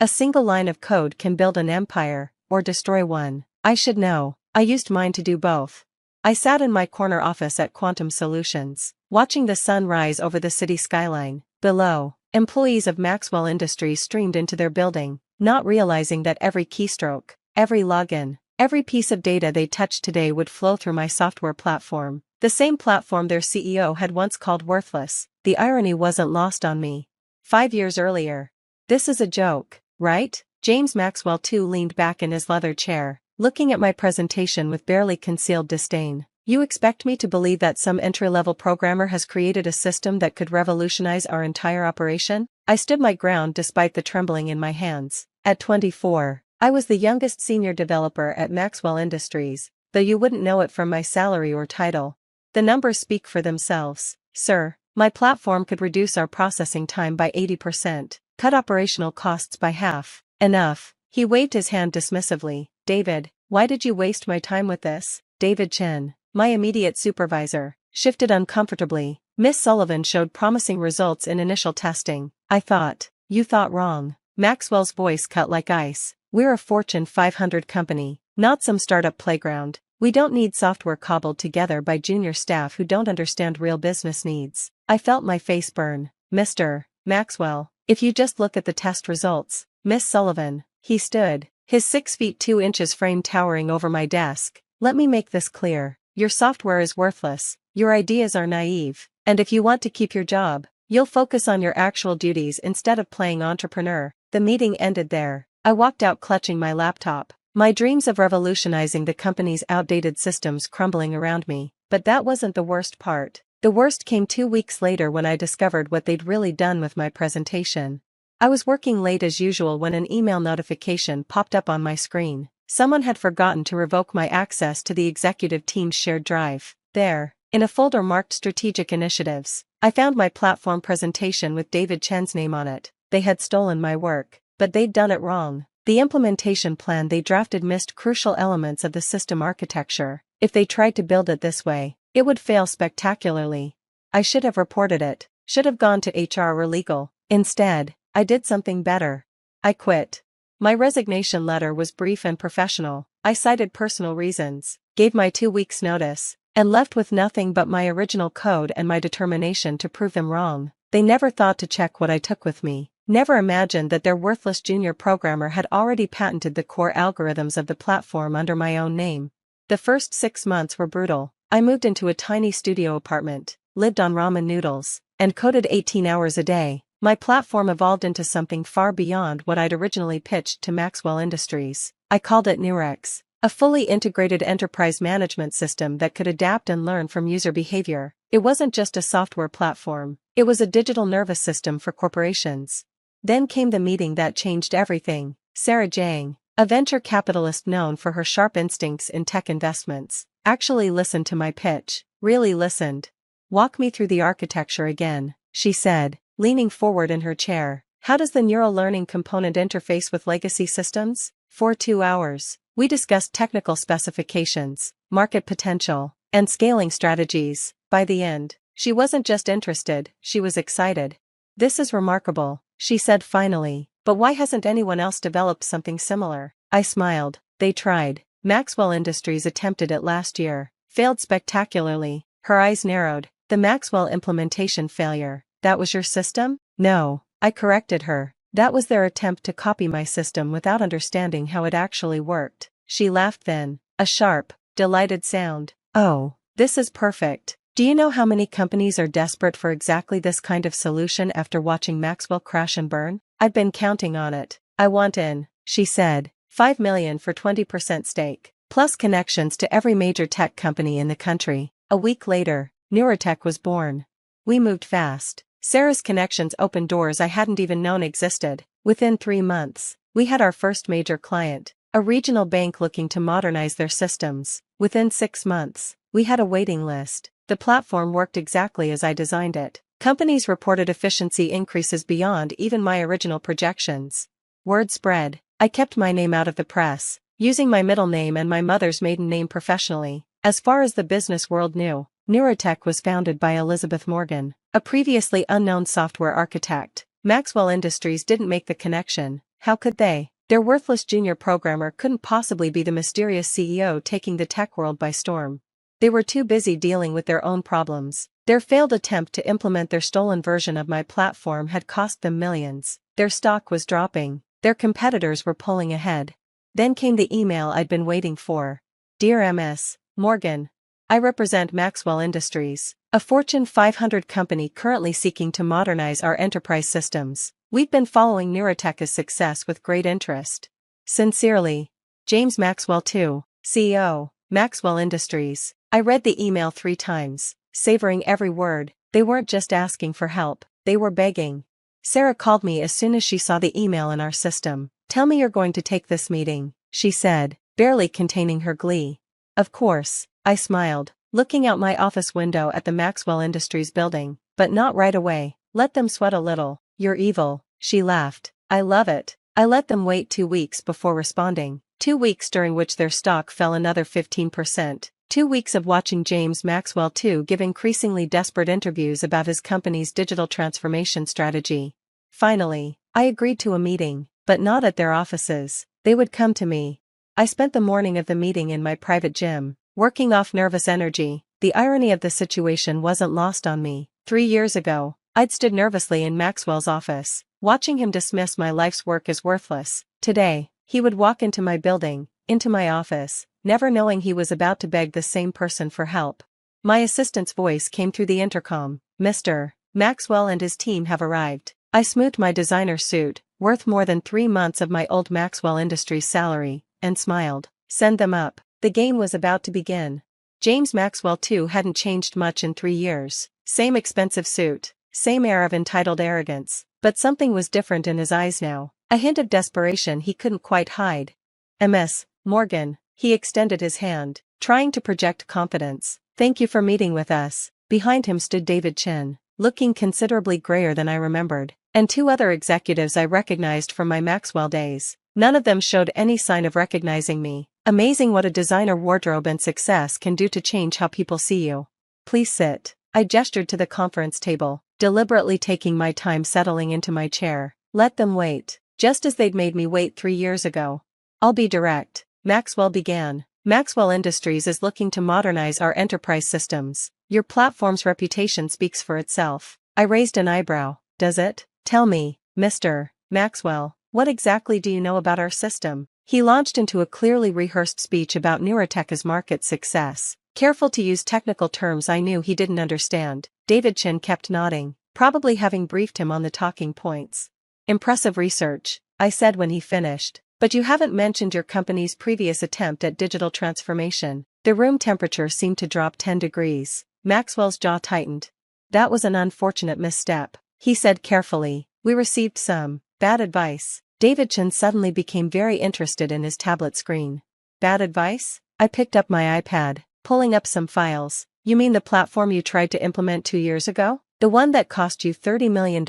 A single line of code can build an empire, or destroy one. I should know. I used mine to do both. I sat in my corner office at Quantum Solutions, watching the sun rise over the city skyline. Below, employees of Maxwell Industries streamed into their building, not realizing that every keystroke, every login, every piece of data they touched today would flow through my software platform. The same platform their CEO had once called worthless. The irony wasn't lost on me. 5 years earlier. This is a joke, right? James Maxwell too leaned back in his leather chair, looking at my presentation with barely concealed disdain. You expect me to believe that some entry-level programmer has created a system that could revolutionize our entire operation? I stood my ground despite the trembling in my hands. At 24, I was the youngest senior developer at Maxwell Industries, though you wouldn't know it from my salary or title. The numbers speak for themselves, sir. My platform could reduce our processing time by 80%, cut operational costs by half. Enough. He waved his hand dismissively. David, why did you waste my time with this? David Chen, my immediate supervisor, shifted uncomfortably. Miss Sullivan showed promising results in initial testing. I thought. You thought wrong. Maxwell's voice cut like ice. We're a Fortune 500 company, not some startup playground. We don't need software cobbled together by junior staff who don't understand real business needs. I felt my face burn. Mr. Maxwell, if you just look at the test results. Miss Sullivan. He stood, his 6 feet 2 inches frame towering over my desk. Let me make this clear. Your software is worthless, your ideas are naive, and if you want to keep your job, you'll focus on your actual duties instead of playing entrepreneur. The meeting ended there. I walked out clutching my laptop, my dreams of revolutionizing the company's outdated systems crumbling around me. But that wasn't the worst part. The worst came 2 weeks later when I discovered what they'd really done with my presentation. I was working late as usual when an email notification popped up on my screen. Someone had forgotten to revoke my access to the executive team's shared drive. There, in a folder marked Strategic Initiatives, I found my platform presentation with David Chen's name on it. They had stolen my work, but they'd done it wrong. The implementation plan they drafted missed crucial elements of the system architecture. If they tried to build it this way, it would fail spectacularly. I should have reported it, should have gone to HR or legal. Instead, I did something better. I quit. My resignation letter was brief and professional. I cited personal reasons, gave my 2 weeks' notice, and left with nothing but my original code and my determination to prove them wrong. They never thought to check what I took with me, never imagined that their worthless junior programmer had already patented the core algorithms of the platform under my own name. The first 6 months were brutal. I moved into a tiny studio apartment, lived on ramen noodles, and coded 18 hours a day. My platform evolved into something far beyond what I'd originally pitched to Maxwell Industries. I called it Nurex, a fully integrated enterprise management system that could adapt and learn from user behavior. It wasn't just a software platform, it was a digital nervous system for corporations. Then came the meeting that changed everything. Sarah Jiang, a venture capitalist known for her sharp instincts in tech investments, actually listened to my pitch, really listened. Walk me through the architecture again, she said, leaning forward in her chair. How does the neural learning component interface with legacy systems? For 2 hours, we discussed technical specifications, market potential, and scaling strategies. By the end, she wasn't just interested, she was excited. This is remarkable, she said finally, but why hasn't anyone else developed something similar? I smiled. They tried. Maxwell Industries attempted it last year, failed spectacularly. Her eyes narrowed. The Maxwell implementation failure. That was your system? No, I corrected her. That was their attempt to copy my system without understanding how it actually worked. She laughed then, a sharp, delighted sound. Oh, this is perfect. Do you know how many companies are desperate for exactly this kind of solution after watching Maxwell crash and burn? I've been counting on it. I want in, she said. $5 million for 20% stake, plus connections to every major tech company in the country. A week later, Neurotech was born. We moved fast. Sarah's connections opened doors I hadn't even known existed. Within 3 months, we had our first major client, a regional bank looking to modernize their systems. Within 6 months, we had a waiting list. The platform worked exactly as I designed it. Companies reported efficiency increases beyond even my original projections. Word spread. I kept my name out of the press, using my middle name and my mother's maiden name professionally. As far as the business world knew, Neurotech was founded by Elizabeth Morgan, a previously unknown software architect. Maxwell Industries didn't make the connection. How could they? Their worthless junior programmer couldn't possibly be the mysterious CEO taking the tech world by storm. They were too busy dealing with their own problems. Their failed attempt to implement their stolen version of my platform had cost them millions. Their stock was dropping. Their competitors were pulling ahead. Then came the email I'd been waiting for. Dear Ms. Morgan, I represent Maxwell Industries, a Fortune 500 company currently seeking to modernize our enterprise systems. We've been following Neuratech's success with great interest. Sincerely, James Maxwell II, CEO, Maxwell Industries. I read the email 3 times, savoring every word. They weren't just asking for help, they were begging. Sarah called me as soon as she saw the email in our system. Tell me you're going to take this meeting, she said, barely containing her glee. Of course, I smiled, looking out my office window at the Maxwell Industries building, but not right away. Let them sweat a little. You're evil, she laughed. I love it. I let them wait 2 weeks before responding. 2 weeks during which their stock fell another 15%. 2 weeks of watching James Maxwell II give increasingly desperate interviews about his company's digital transformation strategy. Finally, I agreed to a meeting, but not at their offices. They would come to me. I spent the morning of the meeting in my private gym, working off nervous energy. The irony of the situation wasn't lost on me. 3 years ago, I'd stood nervously in Maxwell's office, watching him dismiss my life's work as worthless. Today, he would walk into my building, into my office, never knowing he was about to beg the same person for help. My assistant's voice came through the intercom. Mr. Maxwell and his team have arrived. I smoothed my designer suit, worth more than 3 months of my old Maxwell Industries salary, and smiled. Send them up. The game was about to begin. James Maxwell II hadn't changed much in 3 years. Same expensive suit, same air of entitled arrogance, but something was different in his eyes now, a hint of desperation he couldn't quite hide. Ms. Morgan, he extended his hand, trying to project confidence. Thank you for meeting with us. Behind him stood David Chen, looking considerably grayer than I remembered, and 2 other executives I recognized from my Maxwell days. None of them showed any sign of recognizing me. Amazing what a designer wardrobe and success can do to change how people see you. Please sit. I gestured to the conference table, deliberately taking my time settling into my chair. Let them wait, just as they'd made me wait 3 years ago. I'll be direct, Maxwell began. Maxwell Industries is looking to modernize our enterprise systems. Your platform's reputation speaks for itself. I raised an eyebrow. Does it? Tell me, Mr. Maxwell, what exactly do you know about our system? He launched into a clearly rehearsed speech about Neuratech's market success, careful to use technical terms I knew he didn't understand. David Chen kept nodding, probably having briefed him on the talking points. Impressive research, I said when he finished, but you haven't mentioned your company's previous attempt at digital transformation. The room temperature seemed to drop 10 degrees. Maxwell's jaw tightened. That was an unfortunate misstep, he said carefully. We received some bad advice. David Chen suddenly became very interested in his tablet screen. Bad advice? I picked up my iPad, pulling up some files. You mean the platform you tried to implement 2 years ago? The one that cost you $30 million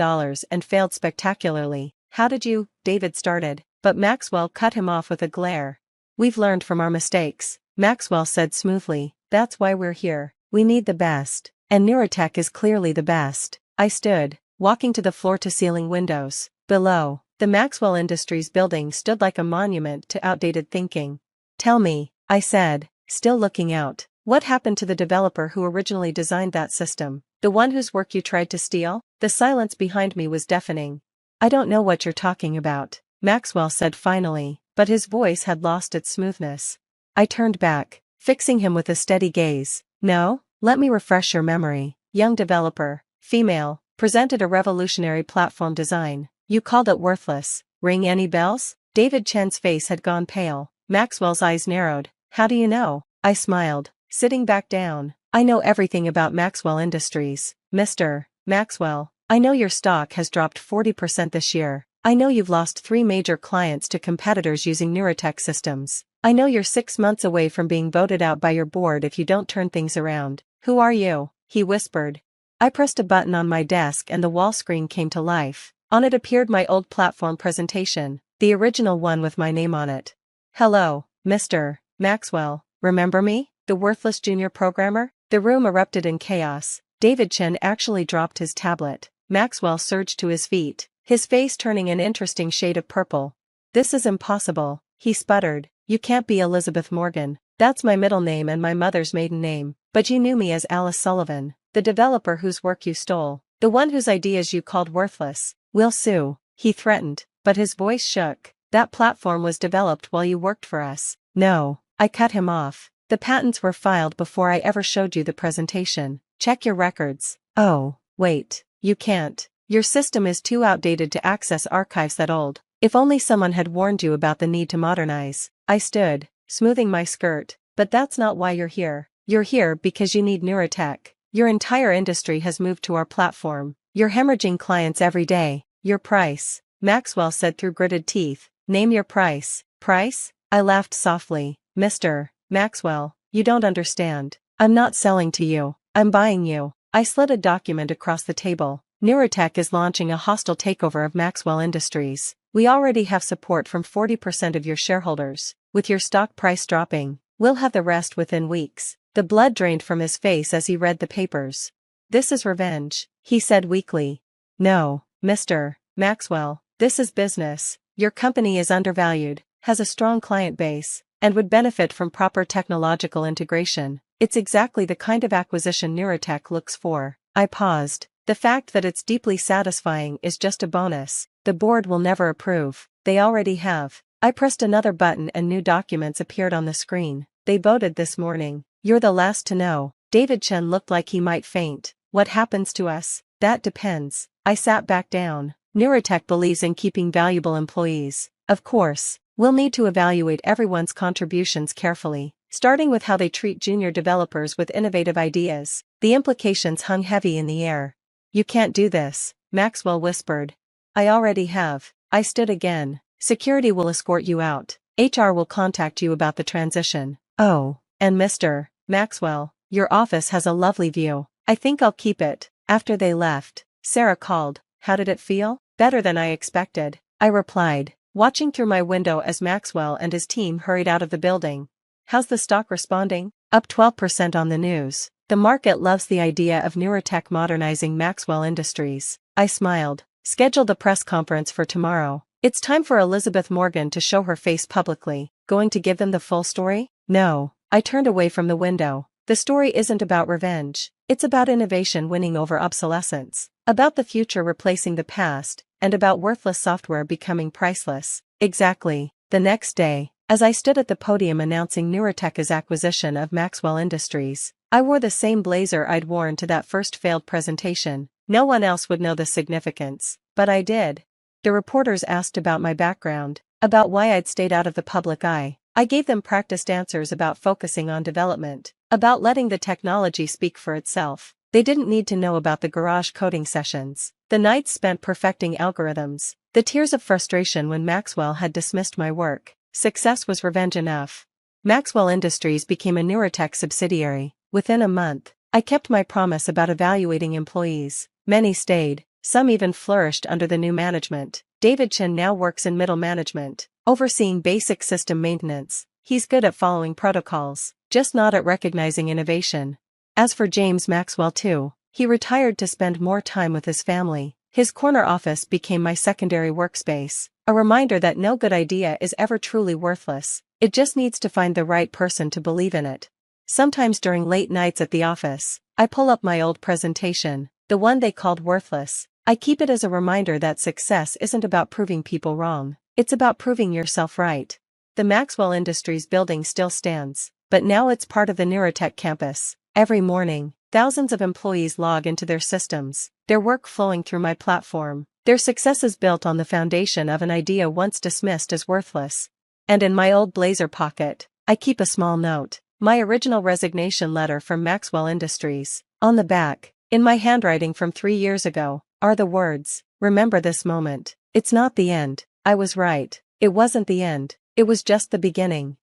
and failed spectacularly. How did you? David started, but Maxwell cut him off with a glare. We've learned from our mistakes, Maxwell said smoothly. That's why we're here. We need the best, and Neuratech is clearly the best. I stood, walking to the floor-to-ceiling windows. Below, the Maxwell Industries building stood like a monument to outdated thinking. Tell me, I said, still looking out, what happened to the developer who originally designed that system? The one whose work you tried to steal? The silence behind me was deafening. I don't know what you're talking about, Maxwell said finally, but his voice had lost its smoothness. I turned back, fixing him with a steady gaze. No? Let me refresh your memory. Young developer, female, presented a revolutionary platform design. You called it worthless. Ring any bells? David Chen's face had gone pale. Maxwell's eyes narrowed. How do you know? I smiled, sitting back down. I know everything about Maxwell Industries, Mr. Maxwell. I know your stock has dropped 40% this year. I know you've lost 3 major clients to competitors using Neuratech systems. I know you're 6 months away from being voted out by your board if you don't turn things around. Who are you? He whispered. I pressed a button on my desk and the wall screen came to life. On it appeared my old platform presentation, the original one with my name on it. Hello, Mr. Maxwell, remember me? The worthless junior programmer? The room erupted in chaos. David Chen actually dropped his tablet. Maxwell surged to his feet, his face turning an interesting shade of purple. This is impossible, he sputtered. You can't be Elizabeth Morgan. That's my middle name and my mother's maiden name. But you knew me as Alice Sullivan, the developer whose work you stole, the one whose ideas you called worthless. We'll sue, he threatened, but his voice shook. That platform was developed while you worked for us. No, I cut him off. The patents were filed before I ever showed you the presentation. Check your records. Oh, wait, you can't. Your system is too outdated to access archives that old. If only someone had warned you about the need to modernize. I stood, smoothing my skirt. But that's not why you're here. You're here because you need Neurotech. Your entire industry has moved to our platform. You're hemorrhaging clients every day. Your price, Maxwell said through gritted teeth. Name your price. Price? I laughed softly. Mr. Maxwell, you don't understand. I'm not selling to you. I'm buying you. I slid a document across the table. Neurotech is launching a hostile takeover of Maxwell Industries. We already have support from 40% of your shareholders. With your stock price dropping, we'll have the rest within weeks. The blood drained from his face as he read the papers. This is revenge, he said weakly. No, Mr. Maxwell, this is business. Your company is undervalued, has a strong client base, and would benefit from proper technological integration. It's exactly the kind of acquisition Neurotech looks for. I paused. The fact that it's deeply satisfying is just a bonus. The board will never approve. They already have. I pressed another button and new documents appeared on the screen. They voted this morning. You're the last to know. David Chen looked like he might faint. What happens to us? That depends. I sat back down. Neurotech believes in keeping valuable employees. Of course, we'll need to evaluate everyone's contributions carefully, starting with how they treat junior developers with innovative ideas. The implications hung heavy in the air. You can't do this, Maxwell whispered. I already have. I stood again. Security will escort you out. HR will contact you about the transition. Oh, and Mr. Maxwell, your office has a lovely view. I think I'll keep it. After they left, Sarah called. How did it feel? Better than I expected, I replied, watching through my window as Maxwell and his team hurried out of the building. How's the stock responding? Up 12% on the news. The market loves the idea of Neurotech modernizing Maxwell Industries. I smiled. Scheduled a press conference for tomorrow. It's time for Elizabeth Morgan to show her face publicly. Going to give them the full story? No. I turned away from the window. The story isn't about revenge. It's about innovation winning over obsolescence. About the future replacing the past, and about worthless software becoming priceless. Exactly. The next day, as I stood at the podium announcing Neurotech's acquisition of Maxwell Industries, I wore the same blazer I'd worn to that first failed presentation. No one else would know the significance, but I did. The reporters asked about my background, about why I'd stayed out of the public eye. I gave them practiced answers about focusing on development, about letting the technology speak for itself. They didn't need to know about the garage coding sessions, the nights spent perfecting algorithms, the tears of frustration when Maxwell had dismissed my work. Success was revenge enough. Maxwell Industries became a Neurotech subsidiary. Within a month, I kept my promise about evaluating employees. Many stayed, some even flourished under the new management. David Chen now works in middle management, overseeing basic system maintenance. He's good at following protocols, just not at recognizing innovation. As for James Maxwell too, he retired to spend more time with his family. His corner office became my secondary workspace, a reminder that no good idea is ever truly worthless. It just needs to find the right person to believe in it. Sometimes during late nights at the office, I pull up my old presentation, the one they called worthless. I keep it as a reminder that success isn't about proving people wrong, it's about proving yourself right. The Maxwell Industries building still stands, but now it's part of the Neurotech campus. Every morning, thousands of employees log into their systems, their work flowing through my platform. Their success is built on the foundation of an idea once dismissed as worthless. And in my old blazer pocket, I keep a small note, my original resignation letter from Maxwell Industries. On the back, in my handwriting from 3 years ago, are the words, "Remember this moment. It's not the end. I was right. It wasn't the end. It was just the beginning."